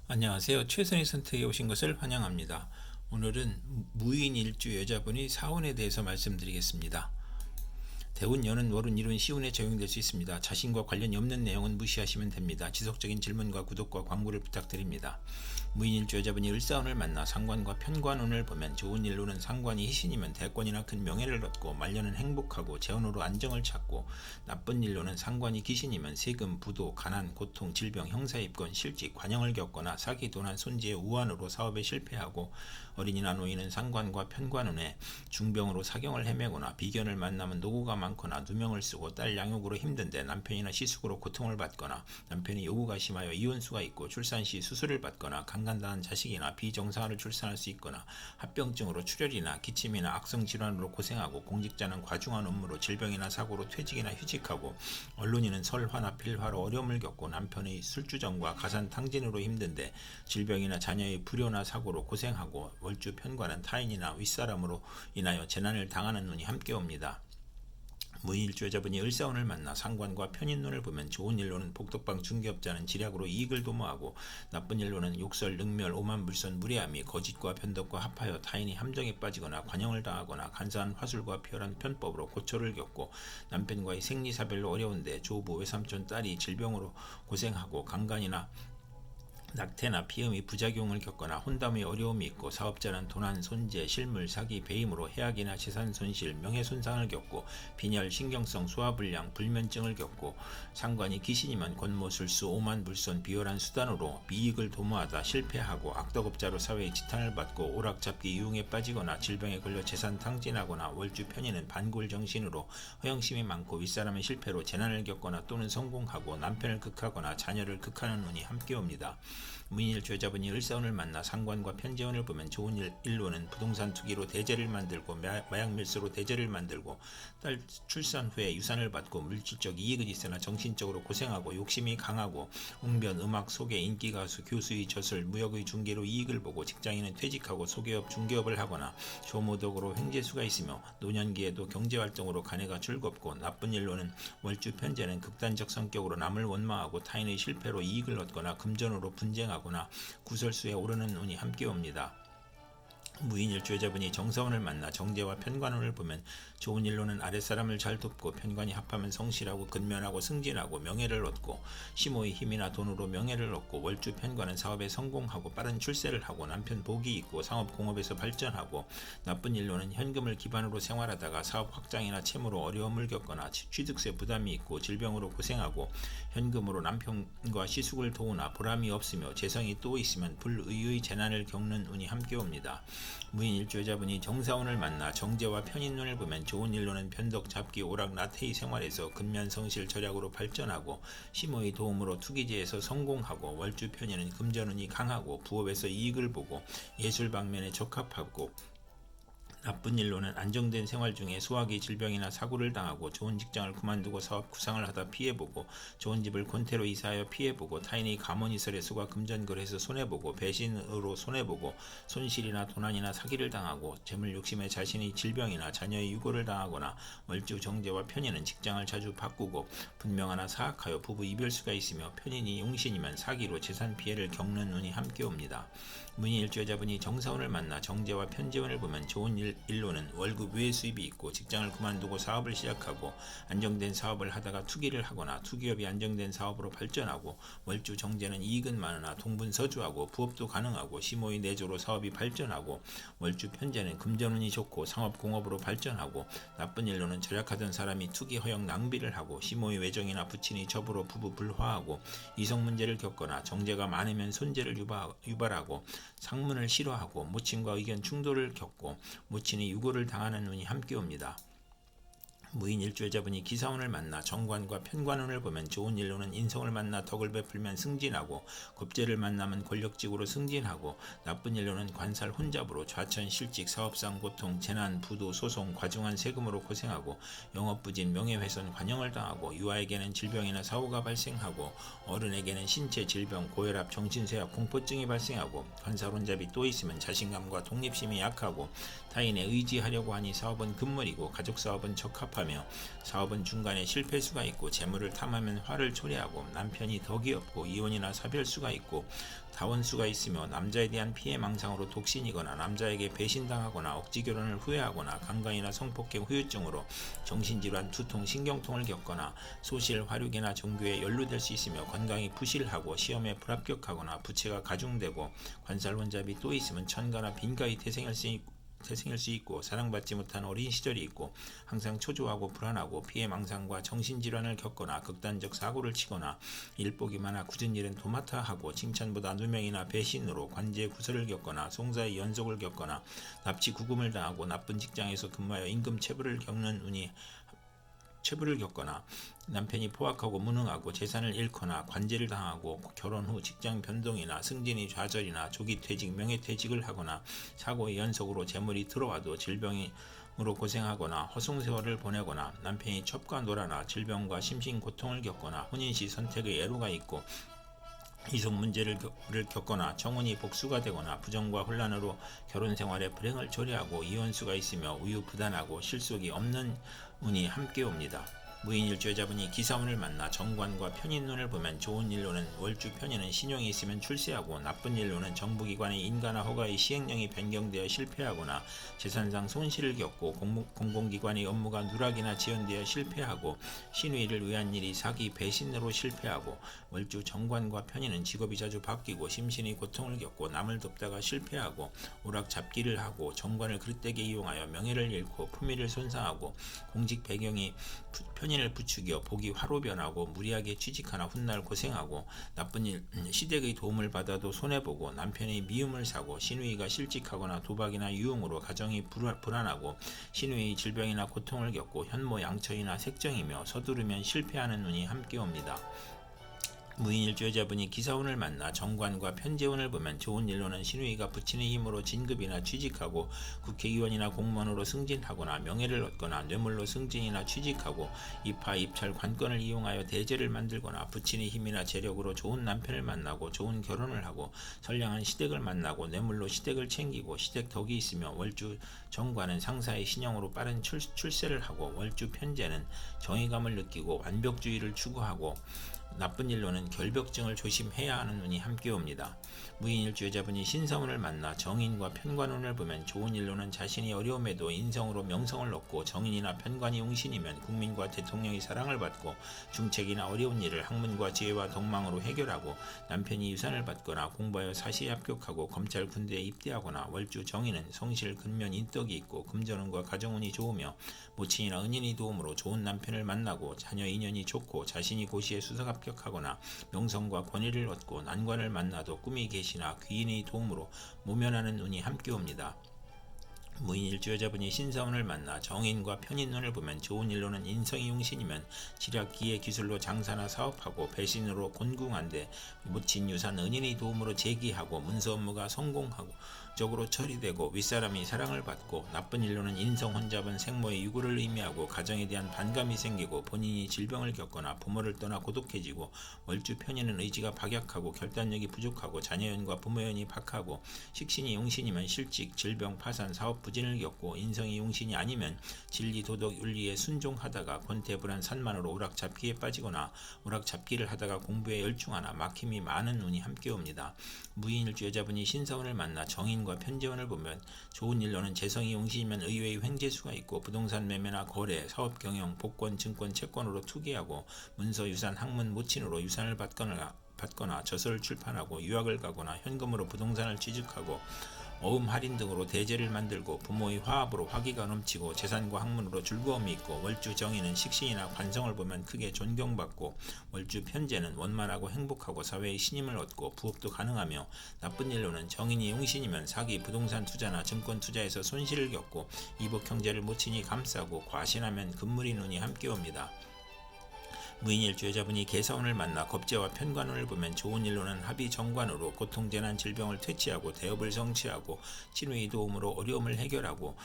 안녕하세요. 최선의 선택에 오신 것을 환영합니다. 오늘은 무인 일주 여자분이 사혼에 대해서 말씀드리겠습니다. 대운, 연은, 월은, 일은 시운에 적용될 수 있습니다. 자신과 관련이 없는 내용은 무시하시면 됩니다. 지속적인 질문과 구독과 광고를 부탁드립니다. 무인일주 여자분이 을사운을 만나 상관과 편관운을 보면 좋은 일로는 상관이 희신이면 대권이나 큰 명예를 얻고 말년은 행복하고 재혼으로 안정을 찾고 나쁜 일로는 상관이 기신이면 세금, 부도, 가난, 고통, 질병, 형사입건, 실직, 관형을 겪거나 사기, 도난, 손재의 우환으로 사업에 실패하고 어린이나 노인은 상관과 편관운에 중병으로 사경을 헤매거나 비견을 만나면 노고가 많거나 누명을 쓰고 딸 양육으로 힘든데 남편이나 시숙으로 고통을 받거나 남편이 요구가 심하여 이혼수가 있고 출산 시 수술을 받거나 강간당한 자식이나 비정상화를 출산할 수 있거나 합병증으로 출혈이나 기침이나 악성 질환으로 고생하고 공직자는 과중한 업무로 질병이나 사고로 퇴직이나 휴직하고 언론인은 설화나 필화로 어려움을 겪고 남편의 술주정과 가산탕진으로 힘든데 질병이나 자녀의 불효나 사고로 고생하고 월주 편관은 타인이나 윗사람으로 인하여 재난을 당하는 운이 함께 옵니다. 무인일주 여자분이 을사운을 만나 상관과 편인운을 보면 좋은 일로는 복덕방 중개업자는 지략으로 이익을 도모하고 나쁜 일로는 욕설, 능멸, 오만, 물선, 무례함이 거짓과 변덕과 합하여 타인이 함정에 빠지거나 관형을 당하거나 간사한 화술과 피열한 편법으로 고초를 겪고 남편과의 생리사별로 어려운데 조부, 외삼촌, 딸이 질병으로 고생하고 강간이나 낙태나 피음이 부작용을 겪거나 혼담의 어려움이 있고 사업자는 도난, 손재, 실물, 사기, 배임으로 해악이나 재산 손실, 명예손상을 겪고 빈혈, 신경성, 소화불량, 불면증을 겪고 상관이 귀신이면 권모술수, 오만, 불손, 비열한 수단으로 비익을 도모하다 실패하고 악덕업자로 사회의 지탄을 받고 오락잡기 유흥에 빠지거나 질병에 걸려 재산 탕진하거나 월주 편인은 반골 정신으로 허영심이 많고 윗사람의 실패로 재난을 겪거나 또는 성공하고 남편을 극하거나 자녀를 극하는 운이 함께 옵니다. 무인일주 여자분이 을사운을 만나 상관과 편재운을 보면 좋은 일로는 부동산 투기로 대재를 만들고 마약 밀수로 대재를 만들고 딸 출산 후에 유산을 받고 물질적 이익은 있으나 정신적으로 고생하고 욕심이 강하고 웅변, 음악, 소개, 인기가수, 교수의 저술, 무역의 중개로 이익을 보고 직장인은 퇴직하고 소개업, 중개업을 하거나 조모덕으로 횡재수가 있으며 노년기에도 경제활동으로 가내가 즐겁고 나쁜 일로는 월주 편재는 극단적 성격으로 남을 원망하고 타인의 실패로 이익을 얻거나 금전으로 분쟁하거나 구설수에 오르는 운이 함께 옵니다. 무인일주 여자분이 정사운을 만나 정제와 편관운을 보면 좋은 일로는 아랫사람을 잘 돕고 편관이 합하면 성실하고 근면하고 승진하고 명예를 얻고 시모의 힘이나 돈으로 명예를 얻고 월주 편관은 사업에 성공하고 빠른 출세를 하고 남편 복이 있고 상업 공업에서 발전하고 나쁜 일로는 현금을 기반으로 생활하다가 사업 확장이나 채무로 어려움을 겪거나 취득세 부담이 있고 질병으로 고생하고 현금으로 남편과 시숙을 도우나 보람이 없으며 재성이 또 있으면 불의의 재난을 겪는 운이 함께 옵니다. 무인일주 여자분이 정사운을 만나 정제와 편인운을 보면 좋은 일로는 편덕, 잡기, 오락, 나태의 생활에서 근면성실 절약으로 발전하고 시모의 도움으로 투기제에서 성공하고 월주 편인은 금전운이 강하고 부업에서 이익을 보고 예술 방면에 적합하고 나쁜 일로는 안정된 생활 중에 소화기 질병이나 사고를 당하고 좋은 직장을 그만두고 사업 구상을 하다 피해보고 좋은 집을 권태로 이사하여 피해보고 타인의 감언이설에 속아 금전거래에서 손해보고 배신으로 손해보고 손실이나 도난이나 사기를 당하고 재물 욕심에 자신의 질병이나 자녀의 유고를 당하거나 월주 정제와 편인은 직장을 자주 바꾸고 분명하나 사악하여 부부 이별수가 있으며 편인이 용신이면 사기로 재산 피해를 겪는 운이 함께 옵니다. 무인일주 여자분이 정사운을 만나 정제와 편재운을 보면 좋은 일로는 월급 외 수입이 있고 직장을 그만두고 사업을 시작하고 안정된 사업을 하다가 투기를 하거나 투기업이 안정된 사업으로 발전하고 월주 정제는 이익은 많으나 동분서주하고 부업도 가능하고 시모의 내조로 사업이 발전하고 월주 편제는 금전운이 좋고 상업공업으로 발전하고 나쁜 일로는 절약하던 사람이 투기 허영 낭비를 하고 시모의 외정이나 부친이 접으로 부부 불화하고 이성 문제를 겪거나 정제가 많으면 손재를 유발하고 상문을 싫어하고 모친과 의견 충돌을 겪고 모친이 유고를 당하는 운이 함께 옵니다. 무인일주 여자분이 기사운을 만나 정관과 편관운을 보면 좋은 일로는 인성을 만나 덕을 베풀면 승진하고 겁재를 만나면 권력직으로 승진하고 나쁜 일로는 관살 혼잡으로 좌천, 실직, 사업상 고통, 재난, 부도, 소송, 과중한 세금으로 고생하고 영업부진, 명예훼손, 관형을 당하고 유아에게는 질병이나 사고가 발생하고 어른에게는 신체 질병, 고혈압, 정신쇠약, 공포증이 발생하고 관살 혼잡이 또 있으면 자신감과 독립심이 약하고 타인에 의지하려고 하니 사업은 금물이고 가족사업은 적합하고 사업하며 사업은 중간에 실패 수가 있고 재물을 탐하면 화를 초래하고 남편이 덕이 없고 이혼이나 사별수가 있고 다원수가 있으며 남자에 대한 피해 망상으로 독신이거나 남자에게 배신당하거나 억지 결혼을 후회하거나 강간이나 성폭행 후유증으로 정신질환, 두통, 신경통을 겪거나 소실, 화류계나 종교에 연루될 수 있으며 건강이 부실하고 시험에 불합격하거나 부채가 가중되고 관살 혼잡이 또 있으면 천가나 빈가이 태생할 수 있고 사랑받지 못한 어린 시절이 있고 항상 초조하고 불안하고 피해 망상과 정신질환을 겪거나 극단적 사고를 치거나 일복이 많아 굳은 일은 도맡아 하고 칭찬보다 누명이나 배신으로 관제 구설을 겪거나 송사의 연속을 겪거나 납치 구금을 당하고 나쁜 직장에서 근무하여 임금 체불을 겪거나 남편이 포악하고 무능하고 재산을 잃거나 관제를 당하고 결혼 후 직장 변동이나 승진이 좌절이나 조기 퇴직, 명예퇴직을 하거나 사고의 연속으로 재물이 들어와도 질병으로 고생하거나 허송세월을 보내거나 남편이 첩과 노라나 질병과 심신 고통을 겪거나 혼인시 선택의 애로가 있고 이속 문제를 겪거나 청혼이 복수가 되거나 부정과 혼란으로 결혼 생활에 불행을 초래하고 이혼수가 있으며 우유부단하고 실속이 없는 운이 함께 옵니다. 무인일주 여자분이 기사운을 만나 정관과 편인운을 보면 좋은 일로는 월주 편인은 신용이 있으면 출세하고 나쁜 일로는 정부기관의 인가나 허가의 시행령이 변경되어 실패하거나 재산상 손실을 겪고 공공기관의 업무가 누락이나 지연되어 실패하고 신의를 위한 일이 사기 배신으로 실패하고 월주 정관과 편인은 직업이 자주 바뀌고 심신의 고통을 겪고 남을 돕다가 실패하고 오락잡기를 하고 정관을 그릇되게 이용하여 명예를 잃고 품위를 손상하고 공직 배경이 편인을 부추겨 복이 화로 변하고 무리하게 취직하나 훗날 고생하고 나쁜 일 시댁의 도움을 받아도 손해보고 남편의 미움을 사고 신우이가 실직하거나 도박이나 유흥으로 가정이 불안하고 신우이의 질병이나 고통을 겪고 현모 양처이나 색정이며 서두르면 실패하는 운이 함께 옵니다. 무인일주 여자분이 기사운을 만나 정관과 편재운을 보면 좋은 일로는 신우이가 부친의 힘으로 진급이나 취직하고 국회의원이나 공무원으로 승진하거나 명예를 얻거나 뇌물로 승진이나 취직하고 입하, 입찰, 관건을 이용하여 대제를 만들거나 부친의 힘이나 재력으로 좋은 남편을 만나고 좋은 결혼을 하고 선량한 시댁을 만나고 뇌물로 시댁을 챙기고 시댁 덕이 있으며 월주 정관은 상사의 신용으로 빠른 출세를 하고 월주 편재는 정의감을 느끼고 완벽주의를 추구하고 나쁜 일로는 결벽증을 조심해야 하는 운이 함께 옵니다. 무인일주 여자분이 신성운을 만나 정인과 편관운을 보면 좋은 일로는 자신이 어려움에도 인성으로 명성을 얻고 정인이나 편관이 용신이면 국민과 대통령의 사랑을 받고 중책이나 어려운 일을 학문과 지혜와 덕망으로 해결하고 남편이 유산을 받거나 공부하여 사시에 합격하고 검찰 군대에 입대하거나 월주 정인은 성실 근면 인덕이 있고 금전운과 가정운이 좋으며 모친이나 은인의 도움으로 좋은 남편을 만나고 자녀 인연이 좋고 자신이 고시에 수석 합격하거나 명성과 권위를 얻고 난관을 만나도 꿈이 계시나 귀인의 도움으로 모면하는 운이 함께 옵니다. 무인일주 여자분이 신사운을 만나 정인과 편인운을 보면 좋은 일로는 인성이 용신이면 지략, 기회, 기술로 장사나 사업하고 배신으로 곤궁한데 모친 유산 은인의 도움으로 재기하고 문서 업무가 성공하고 적으로 처리되고 윗사람이 사랑을 받고 나쁜 일로는 인성 혼잡은 생모의 유고를 의미하고 가정에 대한 반감이 생기고 본인이 질병을 겪거나 부모를 떠나 고독해지고 월주 편인은 의지가 박약하고 결단력이 부족하고 자녀연과 부모연이 박하고 식신이 용신이면 실직, 질병, 파산, 사업 부진을 겪고 인성이 용신이 아니면 진리, 도덕, 윤리에 순종하다가 권태불안 산만으로 오락잡기에 빠지거나 오락잡기를 하다가 공부에 열중하나 막힘이 많은 운이 함께 옵니다. 무인일주 여자분이 신사운을 만나 정인과 편재운을 보면 좋은 일로는 재성이 용신이면 의외의 횡재수가 있고 부동산 매매나 거래, 사업 경영, 복권, 증권, 채권으로 투기하고 문서, 유산, 학문, 모친으로 유산을 받거나 저서를 출판하고 유학을 가거나 현금으로 부동산을 취득하고 어음 할인 등으로 대제를 만들고 부모의 화합으로 화기가 넘치고 재산과 학문으로 즐거움이 있고 월주 정인은 식신이나 관성을 보면 크게 존경받고 월주 편재는 원만하고 행복하고 사회의 신임을 얻고 부업도 가능하며 나쁜 일로는 정인이 용신이면 사기, 부동산 투자나 증권 투자에서 손실을 겪고 이복 형제를 모친이 감싸고 과신하면 금물이 눈이 함께 옵니다. 무인일주 여자분이 계사운을 만나 겁재와 편관운을 보면 좋은 일로는 합의 정관으로 고통, 재난, 질병을 퇴치하고 대업을 성취하고 친우의 도움으로 어려움을 해결하고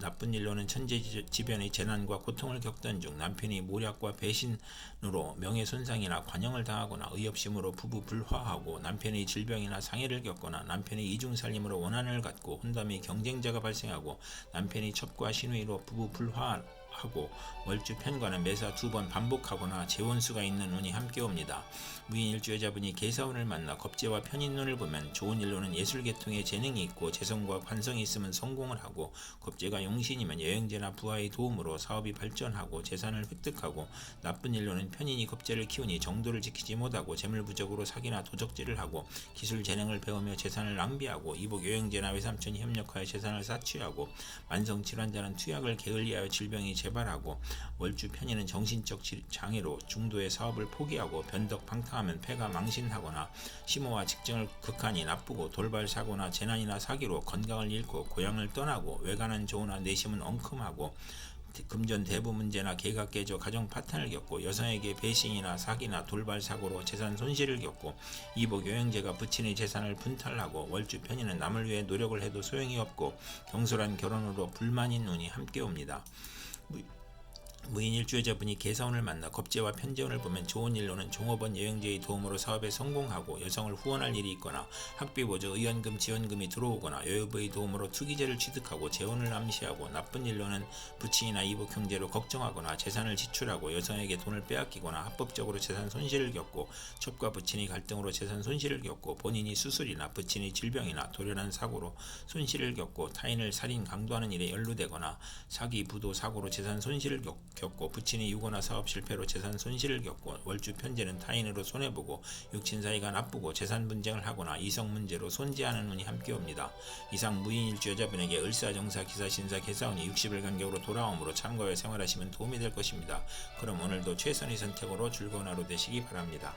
나쁜 일로는 천재지변의 재난과 고통을 겪던 중 남편이 모략과 배신으로 명예손상이나 관영을 당하거나 의협심으로 부부 불화하고 남편의 질병이나 상해를 겪거나 남편의 이중살림으로 원한을 갖고 혼담의 경쟁자가 발생하고 남편이 첩과 신우이로 부부 불화 하고 월주 편과는 매사 2번 반복하거나 재원수가 있는 운이 함께 옵니다. 무인일주 여자분이 개사운을 만나 겁재와 편인운을 보면 좋은 일로는 예술계통에 재능이 있고 재성과 관성이 있으면 성공을 하고, 겁재가 용신이면 여행제나 부하의 도움으로 사업이 발전하고 재산을 획득하고, 나쁜 일로는 편인이 겁재를 키우니 정도를 지키지 못하고 재물부족으로 사기나 도적질을 하고 기술 재능을 배우며 재산을 낭비하고, 이복 여행제나 외삼촌이 협력하여 재산을 사취하고, 만성질환자는 투약을 게을리하여 질병이 재발하고, 월주 편인은 정신적 장애로 중도의 사업을 포기하고 변덕 방탕하면 폐가 망신하거나, 심호와 직정을 극한히 나쁘고 돌발 사고나 재난이나 사기로 건강을 잃고 고향을 떠나고, 외가는 좋으나 내심은 엉큼하고, 금전 대부 문제나 개가 깨져 가정 파탄을 겪고, 여성에게 배신이나 사기나 돌발 사고로 재산 손실을 겪고, 이복 여행제가 부친의 재산을 분탈하고, 월주 편인은 남을 위해 노력을 해도 소용이 없고 경솔한 결혼으로 불만인 운이 함께 옵니다. 무인일주 여자분이 개사운을 만나 겁재와 편재운을 보면 좋은 일로는 종업원 여행제의 도움으로 사업에 성공하고 여성을 후원할 일이 있거나, 학비보조 의원금 지원금이 들어오거나, 여유부의 도움으로 투기제를 취득하고 재혼을 암시하고, 나쁜 일로는 부친이나 이복 형제로 걱정하거나 재산을 지출하고 여성에게 돈을 빼앗기거나 합법적으로 재산 손실을 겪고, 첩과 부친이 갈등으로 재산 손실을 겪고, 본인이 수술이나 부친이 질병이나 돌연한 사고로 손실을 겪고, 타인을 살인 강도하는 일에 연루되거나 사기 부도 사고로 재산 손실을 겪고, 부친이 유고나 사업 실패로 재산 손실을 겪고, 월주 편재는 타인으로 손해보고 육친 사이가 나쁘고 재산 분쟁을 하거나 이성 문제로 손재하는 운이 함께 옵니다. 이상 무인일주 여자분에게 을사정사 기사신사 개사운이 60일 간격으로 돌아오므로 참고하여 생활하시면 도움이 될 것입니다. 그럼 오늘도 최선의 선택으로 즐거운 하루 되시기 바랍니다.